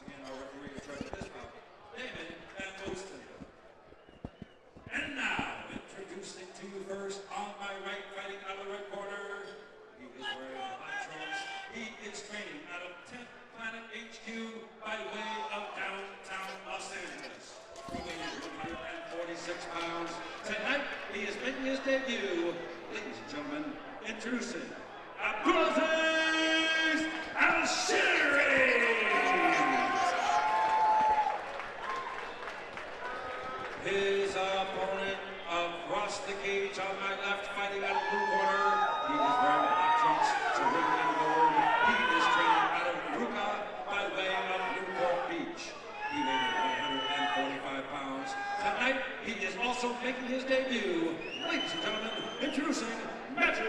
again, our referee in charge of this bout, David Van Boosten. And now, introducing to you first, on my right, fighting out of the red corner, he is wearing black trunks. He is training out of 10th Planet HQ by way of downtown Los Angeles. Weighing 146 pounds. Tonight, he is making his debut. Ladies and gentlemen, introducing Abdulaziz Alshehri. His opponent across the cage on my left, fighting out of blue corner. He is wearing black trunks, cerulean gold. He is training out of Ruka by way of Newport Beach. He weighed 145 pounds. Tonight, he is also making his debut. Ladies and gentlemen, introducing Barkan.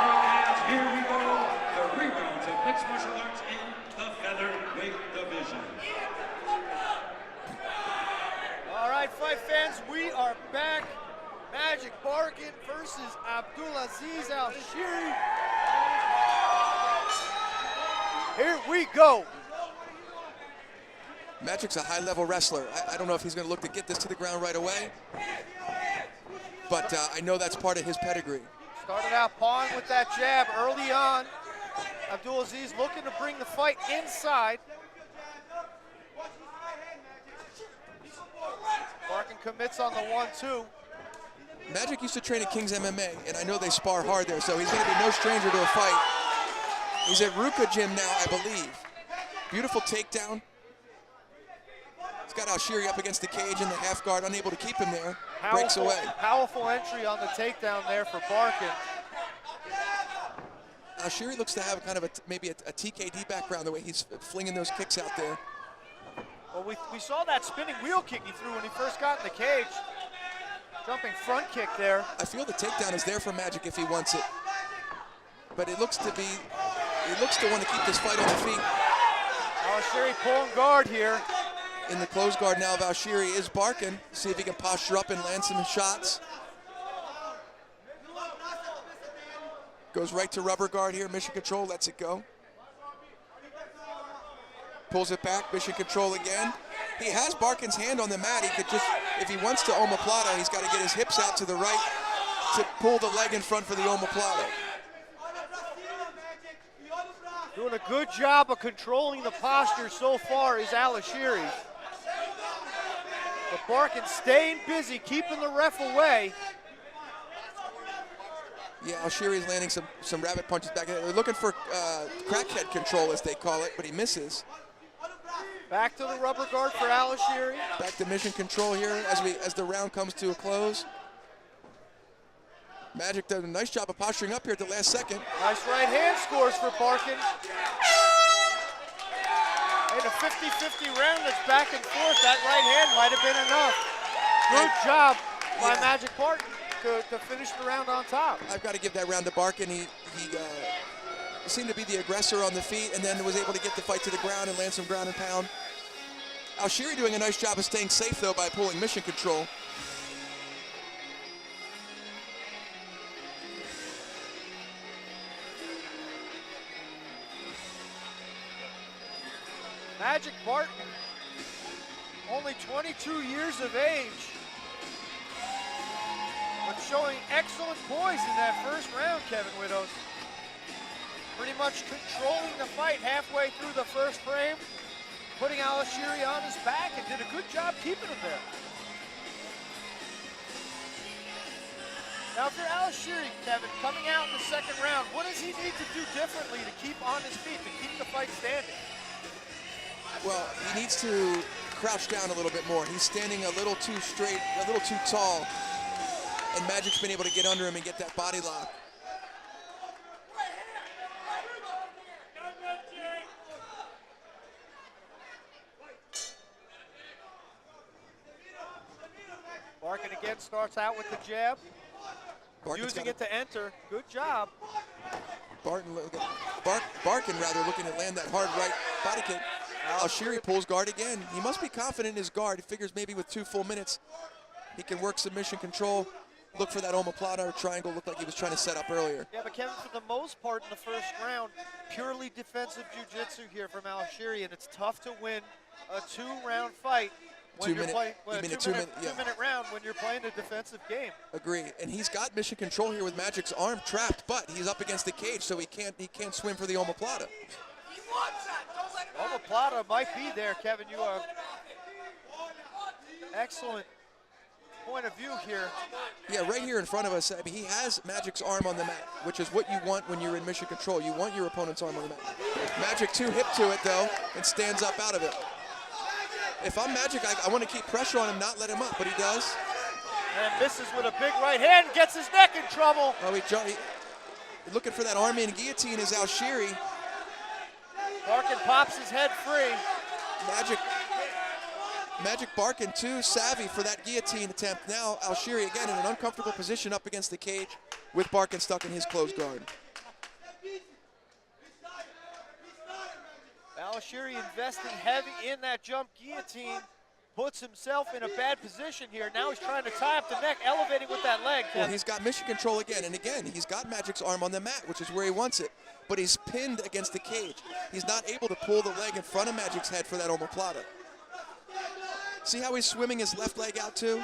And here we go, the rerounds of mixed martial arts in the featherweight division. All right, fight fans, we are back. Magic Barkan versus Abdulaziz Alshehri. Here we go. Magic's a high-level wrestler. I don't know if he's going to look to get this to the ground right away, but I know that's part of his pedigree. Started out pawing with that jab early on. Abdulaziz looking to bring the fight inside. Barkan commits on the 1-2. Magic used to train at King's MMA, and I know they spar hard there, so he's going to be no stranger to a fight. He's at Ruka Gym now, I believe. Beautiful takedown. He's got Alshehri up against the cage in the half guard, unable to keep him there. Breaks away. Powerful entry on the takedown there for Barkan. Alshehri looks to have kind of maybe a TKD background, the way he's flinging those kicks out there. Well, we saw that spinning wheel kick he threw when he first got in the cage. Jumping front kick there. I feel the takedown is there for Magic if he wants it. But it looks to be, he looks to want to keep this fight on the feet. Alshehri pulling guard here. In the closed guard now of Alshehri is Barkan. See if he can posture up and land some shots. Goes right to rubber guard here, mission control, lets it go. Pulls it back, mission control again. He has Barkan's hand on the mat. He could just, if he wants to omoplata, he's got to get his hips out to the right to pull the leg in front for the omoplata. Doing a good job of controlling the posture so far is Alshehri. But Barkan staying busy, keeping the ref away. Yeah, Alshehri's landing some rabbit punches back. They're looking for crackhead control, as they call it, but he misses. Back to the rubber guard for Alshehri. Back to mission control here as the round comes to a close. Magic does a nice job of posturing up here at the last second. Nice right hand scores for Barkan. In a 50-50 round that's back and forth, that right hand might have been enough. Good job by Magic Barkan to finish the round on top. I've got to give that round to Barkan. He seemed to be the aggressor on the feet and then was able to get the fight to the ground and land some ground and pound. Alshehri doing a nice job of staying safe, though, by pulling mission control. Magic Barkan, only 22 years of age, but showing excellent poise in that first round, Kevin Widows. Pretty much controlling the fight halfway through the first frame, putting Alshehri on his back, and did a good job keeping him there. Now, if you're Alshehri, Kevin, coming out in the second round, what does he need to do differently to keep on his feet, to keep the fight standing? Well, he needs to crouch down a little bit more. He's standing a little too straight, a little too tall, and Magic's been able to get under him and get that body lock. Barkan again starts out with the jab, using it to enter. Good job. Barkan looking to land that hard right body kick. Alshehri pulls guard again. He must be confident in his guard. He figures maybe with 2 full minutes, he can work submission control look for that omoplata or triangle, looked like he was trying to set up earlier. Yeah, but Kevin, for the most part in the first round, purely defensive jiu-jitsu here from Alshehri, and it's tough to win a 2-round fight when you're playing a two-minute round when you're playing a defensive game. Agree, and he's got mission control here with Magic's arm trapped, but he's up against the cage, so he can't swim for the omoplata. Omoplata might be there, Kevin. You are excellent point of view here. Yeah, right here in front of us, I mean, he has Magic's arm on the mat, which is what you want when you're in mission control. You want your opponent's arm on the mat. Magic too hip to it, though, and stands up out of it. If I'm Magic, I want to keep pressure on him, not let him up, but he does. And misses with a big right hand, gets his neck in trouble. Oh, he looking for that arm-in guillotine is Alshehri. Barkan pops his head free. Magic Barkan too savvy for that guillotine attempt. Now Alshehri again in an uncomfortable position up against the cage with Barkan stuck in his closed guard. Alshehri investing heavy in that jump guillotine, puts himself in a bad position here. Now he's trying to tie up the neck, elevating with that leg. Well, he's got mission control again, and again, he's got Magic's arm on the mat, which is where he wants it, but he's pinned against the cage. He's not able to pull the leg in front of Magic's head for that omoplata. See how he's swimming his left leg out too?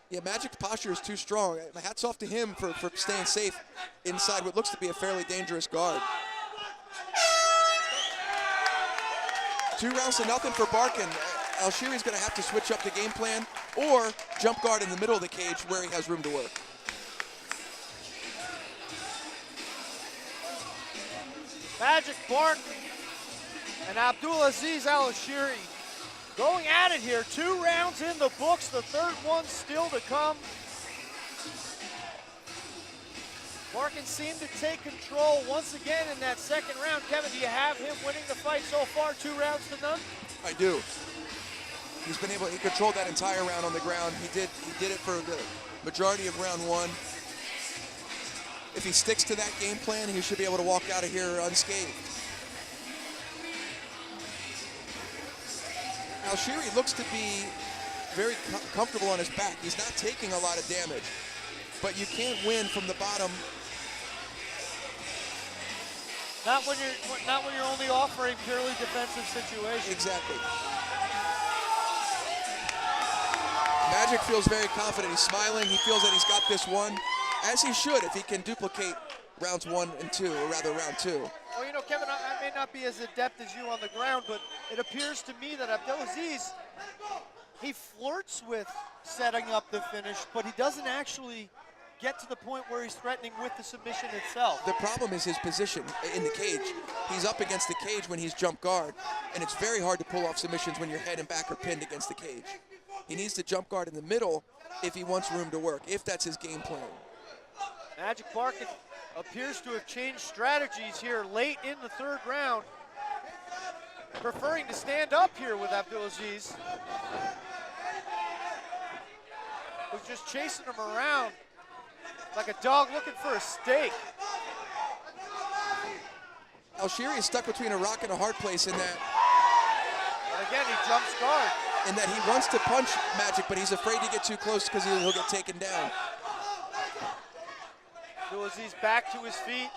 Yeah, Magic's posture is too strong. Hats off to him for staying safe inside what looks to be a fairly dangerous guard. 2 rounds to nothing for Barkan. Alshehri's going to have to switch up the game plan or jump guard in the middle of the cage where he has room to work. Magic Barkan and Abdulaziz Alshehri going at it here. 2 rounds in the books, the third one still to come. Barkan seemed to take control once again in that second round. Kevin, do you have him winning the fight so far, 2 rounds to none? I do. He controlled that entire round on the ground. He did it for the majority of round 1. If he sticks to that game plan, he should be able to walk out of here unscathed. Alshehri looks to be very comfortable on his back. He's not taking a lot of damage, but you can't win from the bottom. Not when you're only offering purely defensive situations. Exactly. Magic feels very confident. He's smiling. He feels that he's got this one, as he should if he can duplicate rounds 1 and 2, or rather round 2. Well, you know, Kevin, I may not be as adept as you on the ground, but it appears to me that Abdulaziz, he flirts with setting up the finish, but he doesn't actually get to the point where he's threatening with the submission itself. The problem is his position in the cage. He's up against the cage when he's jump guard, and it's very hard to pull off submissions when your head and back are pinned against the cage. He needs to jump guard in the middle if he wants room to work, if that's his game plan. Magic Barkan appears to have changed strategies here late in the third round, preferring to stand up here with Abdulaziz, who's just chasing him around like a dog looking for a steak. Alshehri is stuck between a rock and a hard place in that. And again, he jumps guard. In that he wants to punch Magic, but he's afraid to get too close because he'll get taken down. Abdulaziz back to his feet.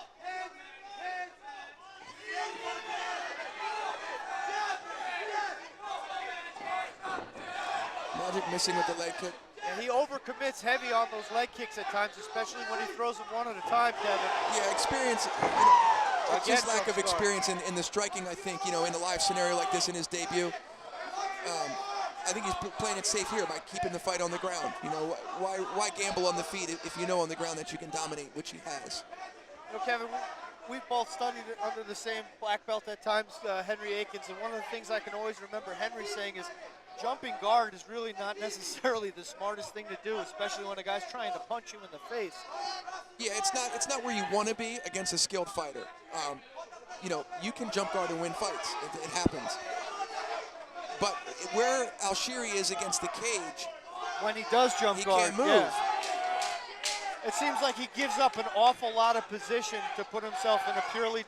Magic missing with the leg kick. And he overcommits heavy on those leg kicks at times, especially when he throws them one at a time, Kevin. Yeah, experience. It's just lack of experience in the striking, I think, in a live scenario like this in his debut. I think he's playing it safe here by keeping the fight on the ground. Why gamble on the feet if you know on the ground that you can dominate, which he has. Kevin, we've both studied under the same black belt at times, Henry Akins, and one of the things I can always remember Henry saying is jumping guard is really not necessarily the smartest thing to do, especially when a guy's trying to punch you in the face. Yeah, it's not where you want to be against a skilled fighter. You can jump guard and win fights. It happens. But where Alshehri is against the cage, when he does jump guard, he can't move. Yeah. It seems like he gives up an awful lot of position to put himself in a purely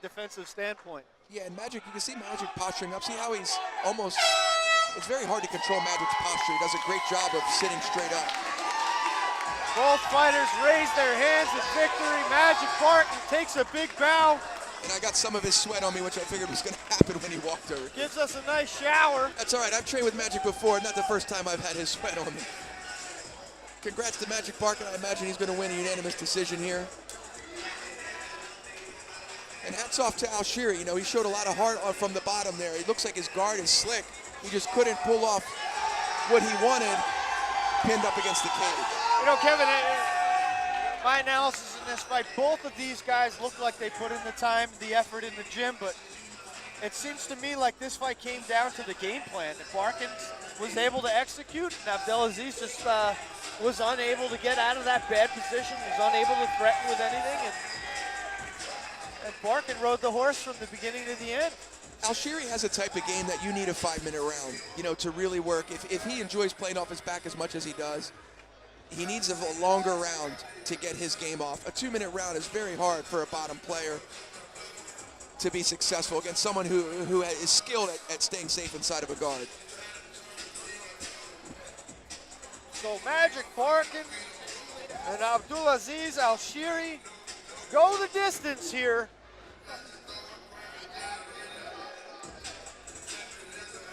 defensive standpoint. Yeah, and Magic, you can see Magic posturing up. See how he's almost It's very hard to control Magic's posture. He does a great job of sitting straight up. Both fighters raise their hands in victory. Magic Barkan takes a big bow. And I got some of his sweat on me, which I figured was going to happen when he walked over. Gives us a nice shower. That's all right. I've trained with Magic before. Not the first time I've had his sweat on me. Congrats to Magic Barkan. I imagine he's going to win a unanimous decision here. And hats off to Alshehri. You know, he showed a lot of heart from the bottom there. He looks like his guard is slick. He just couldn't pull off what he wanted pinned up against the cage. You know, Kevin, my analysis in this fight, both of these guys look like they put in the time, the effort in the gym, but it seems to me like this fight came down to the game plan. That Barkan was able to execute, and Abdulaziz just was unable to get out of that bad position, was unable to threaten with anything, and Barkan rode the horse from the beginning to the end. Alshehri has a type of game that you need a 5-minute round, you know, to really work. If he enjoys playing off his back as much as he does, he needs a longer round to get his game off. A 2-minute round is very hard for a bottom player to be successful against someone who is skilled at staying safe inside of a guard. So Magic Barkan and Abdulaziz Alshehri go the distance here.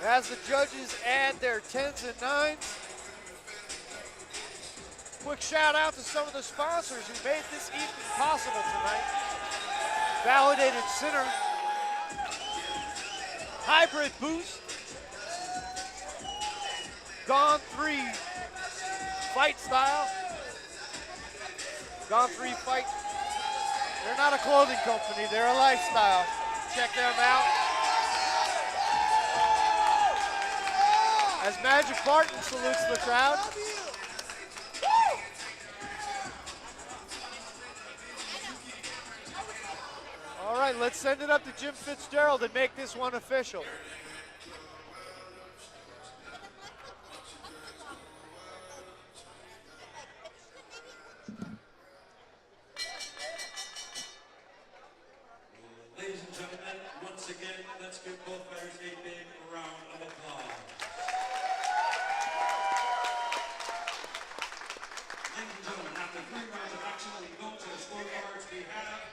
As the judges add their 10s and 9s. Quick shout out to some of the sponsors who made this evening possible tonight. Validated Center, Hybrid Boost, Gone 3 Fight Style, Gone 3 Fight. They're not a clothing company, they're a lifestyle. Check them out. As Magic Barkan salutes the crowd. All right, let's send it up to Jim Fitzgerald and make this one official. Ladies and gentlemen, once again, let's give both fighters a big round of applause. Ladies and gentlemen, after 3 rounds of action, we go to the scorecards. We have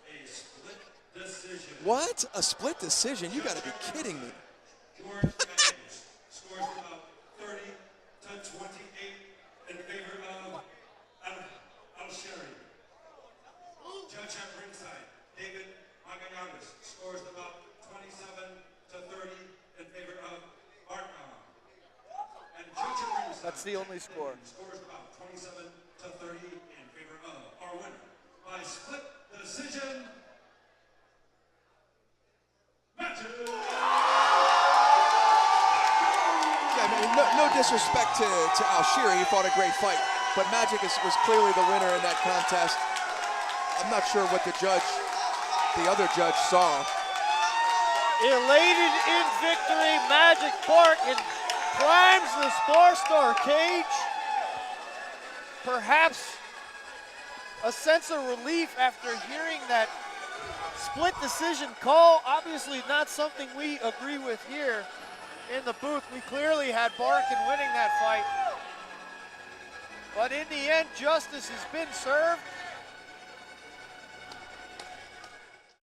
a split decision. What? A split decision? You got to be kidding me. George Adams scores about 30 to 28 in favor of Alshehri. Judge at ringside, David Magallanes scores about 27 to 30 in favor of Barkan. And judge at ringside, That's the only score. scores about 27 to 30 in favor of our winner by split decision. Yeah, I mean, no disrespect to Alshehri. He fought a great fight. But Magic was clearly the winner in that contest. I'm not sure what the other judge saw. Elated in victory, Magic Barkan climbs the Spar Star cage. Perhaps a sense of relief after hearing that split decision call. Obviously not something we agree with here in the booth. We clearly had Barkan winning that fight. But in the end, justice has been served.